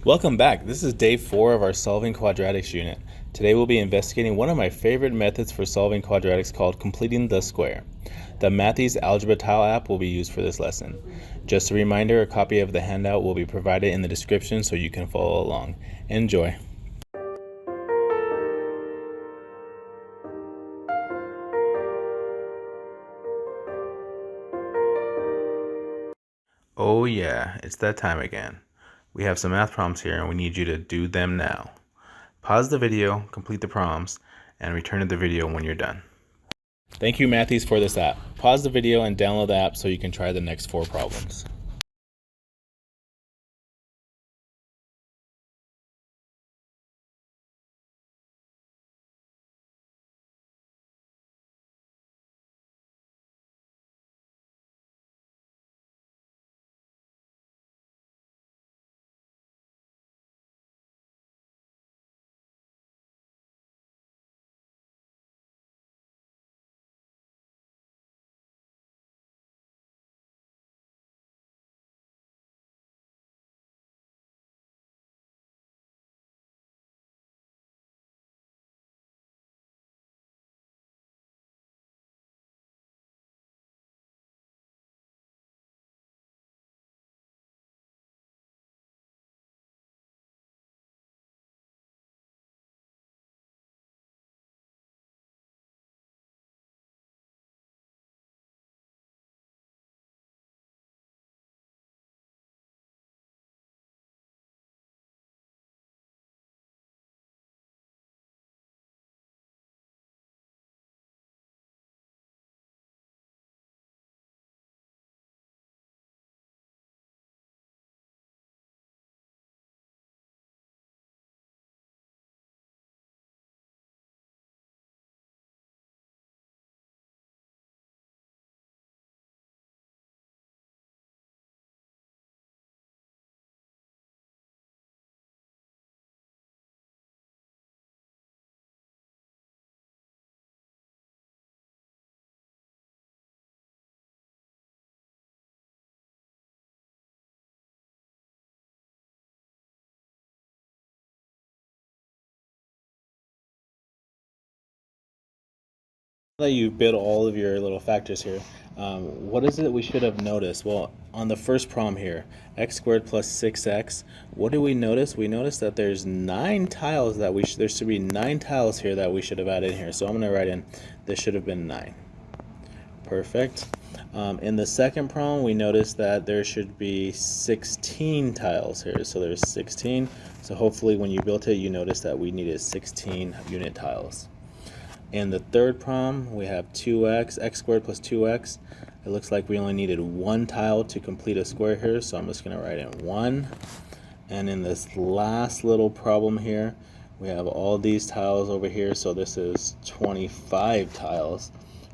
Welcome back. This is day 4 of our Solving Quadratics unit. Today we'll be investigating one of my favorite methods for solving quadratics called completing the square. The Mathies Algebra Tile app will be used for this lesson. Just a reminder, a copy of the handout will be provided in the description so you can follow along. Enjoy. Oh yeah, it's that time again. We have some math problems here and we need you to do them now. Pause the video, complete the problems, and return to the video when you're done. Thank you, Mathies, for this app. Pause the video and download the app so you can try the next 4 problems. Now that you've built all of your little factors here, what is it we should have noticed? Well, on the first problem here, x squared plus 6x, what do we notice? We notice that there's 9 tiles that there should be 9 tiles here that we should have added in here. So I'm going to write in, this should have been 9. Perfect. In the second problem, we noticed that there should be 16 tiles here. So there's 16. So hopefully when you built it, you noticed that we needed 16 unit tiles. In the third problem, we have 2x, x squared plus 2x. It looks like we only needed 1 tile to complete a square here, so I'm just going to write in 1. And in this last little problem here, we have all these tiles over here, so this is 25 tiles.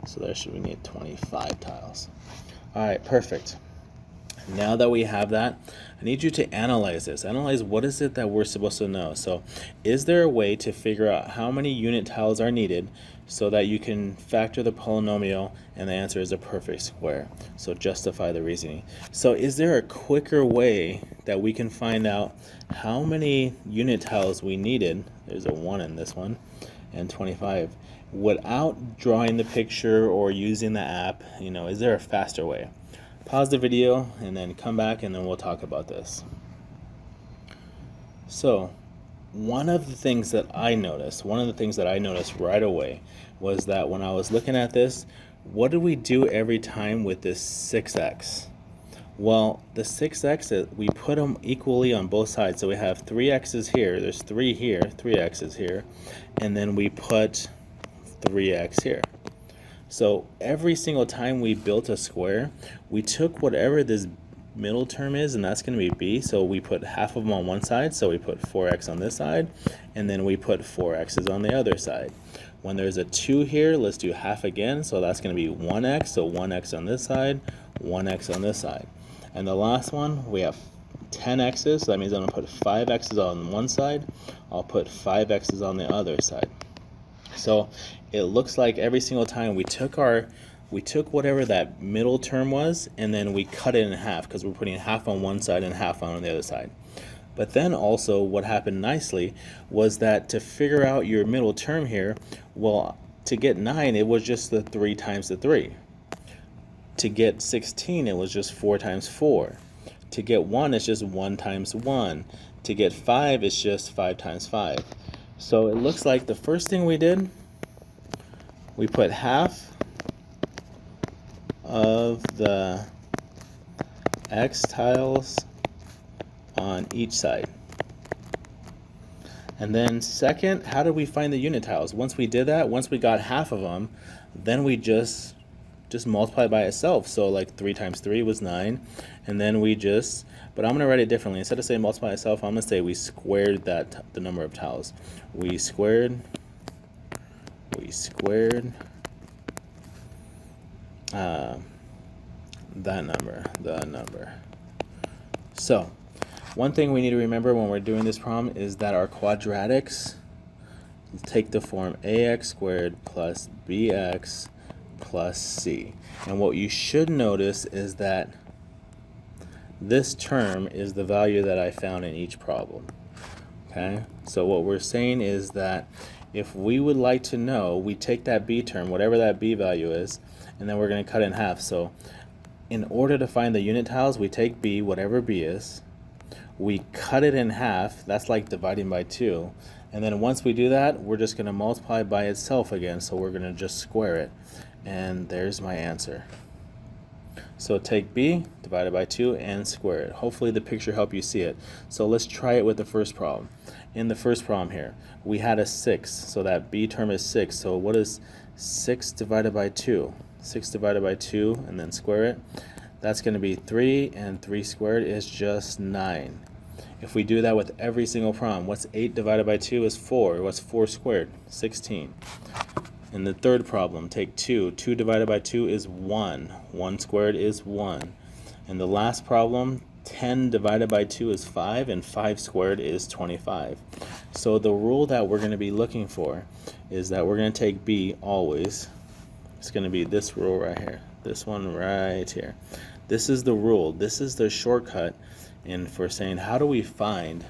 So we need 25 tiles. All right, perfect. Now that we have that, I need you to analyze this. Analyze what is it that we're supposed to know. So is there a way to figure out how many unit tiles are needed so that you can factor the polynomial and the answer is a perfect square? So justify the reasoning. So is there a quicker way that we can find out how many unit tiles we needed? There's a 1 in this one and 25 without drawing the picture or using the app. Is there a faster way? Pause the video and then come back and then we'll talk about this. So one of the things that I noticed right away was that when I was looking at this, what do we do every time with this 6x? Well, the 6x, we put them equally on both sides. So we have 3 x's here, there's 3 here, 3 x's here, and then we put 3x here. So every single time we built a square, we took whatever this middle term is, and that's going to be b, so we put half of them on one side, so we put 4x on this side, and then we put 4x's on the other side. When there's a 2 here, let's do half again, so that's going to be 1x, so 1x on this side, 1x on this side. And the last one, we have 10 x's, so that means I'm going to put 5 x's on one side, I'll put 5 x's on the other side. So it looks like every single time we took whatever that middle term was and then we cut it in half because we're putting half on one side and half on the other side. But then also what happened nicely was that to figure out your middle term here, well, to get 9, it was just the 3 times the 3. To get 16, it was just 4 times 4. To get 1, it's just 1 times 1. To get 5, it's just 5 times 5. So it looks like the first thing we did, we put half of the x tiles on each side. And then second, how did we find the unit tiles? Once we did that, once we got half of them, then we just multiply by itself. So like 3 times 3 was 9, and then we just, but I'm going to write it differently. Instead of saying multiply itself, I'm going to say we squared the number of tiles. We squared that number, the number. So one thing we need to remember when we're doing this problem is that our quadratics take the form ax squared plus bx plus c. And what you should notice is that this term is the value that I found in each problem. Okay, so what we're saying is that if we would like to know, we take that b term, whatever that b value is, and then we're going to cut it in half. So in order to find the unit tiles, we take b, whatever b is, we cut it in half, that's like dividing by 2, and then once we do that, we're just going to multiply by itself again, so we're going to just square it, and there's my answer. So take b divided by 2 and square it. Hopefully the picture helped you see it. So let's try it with the first problem. In the first problem here, we had a 6, so that b term is 6. So what is 6 divided by 2? 6 divided by 2 and then square it. That's going to be 3, and 3 squared is just 9. If we do that with every single problem, what's 8 divided by 2 is 4. What's 4 squared? 16. In the third problem, take 2. 2 divided by 2 is 1. 1 squared is 1. In the last problem, 10 divided by 2 is 5, and 5 squared is 25. So the rule that we're going to be looking for is that we're going to take b always. It's going to be this rule right here. This one right here. This is the rule. This is the shortcut for saying how do we find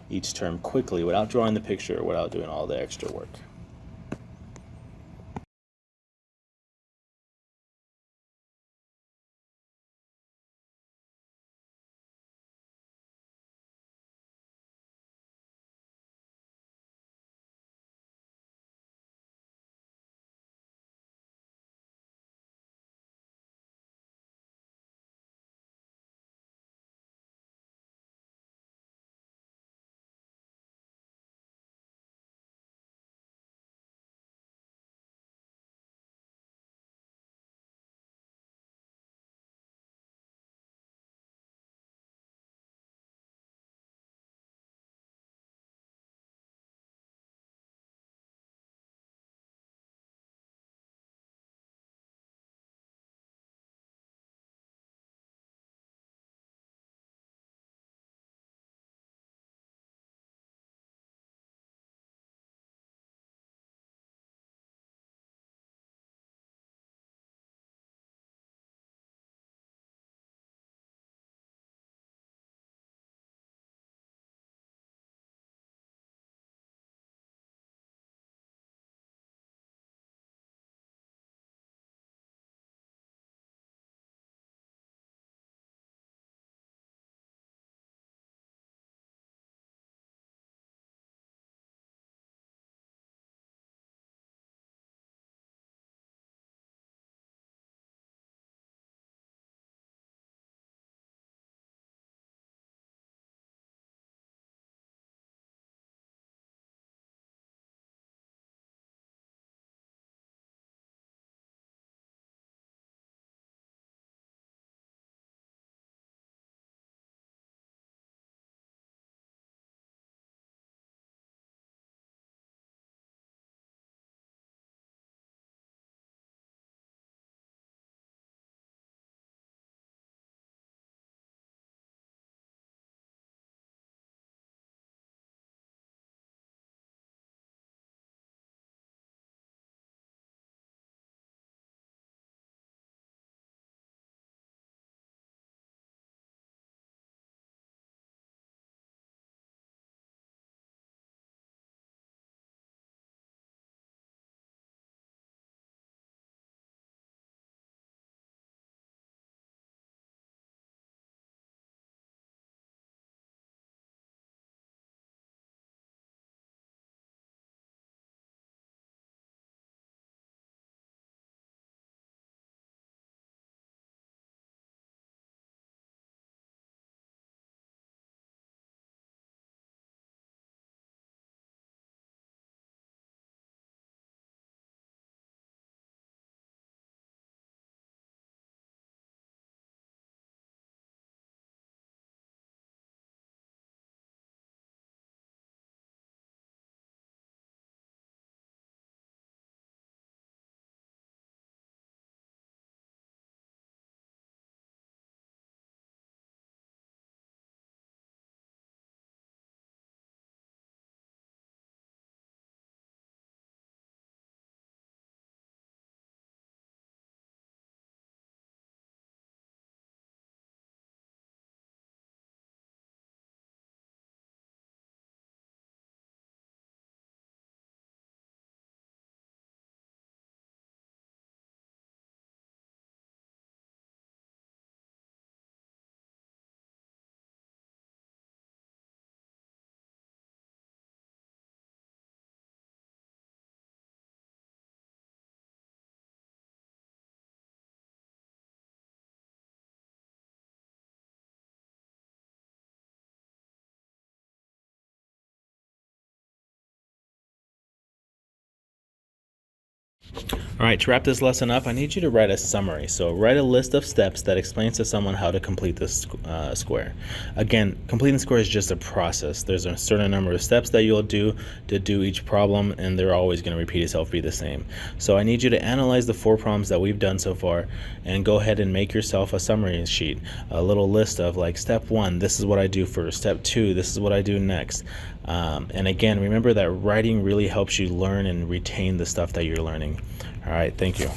each term quickly without drawing the picture, without doing all the extra work. All right, to wrap this lesson up, I need you to write a summary. So write a list of steps that explains to someone how to complete this square. Again, completing the square is just a process. There's a certain number of steps that you'll do to do each problem, and they're always going to repeat itself, be the same. So I need you to analyze the 4 problems that we've done so far and go ahead and make yourself a summary sheet, a little list of like step 1, this is what I do first, step 2, this is what I do next. And again, remember that writing really helps you learn and retain the stuff that you're learning. All right, thank you.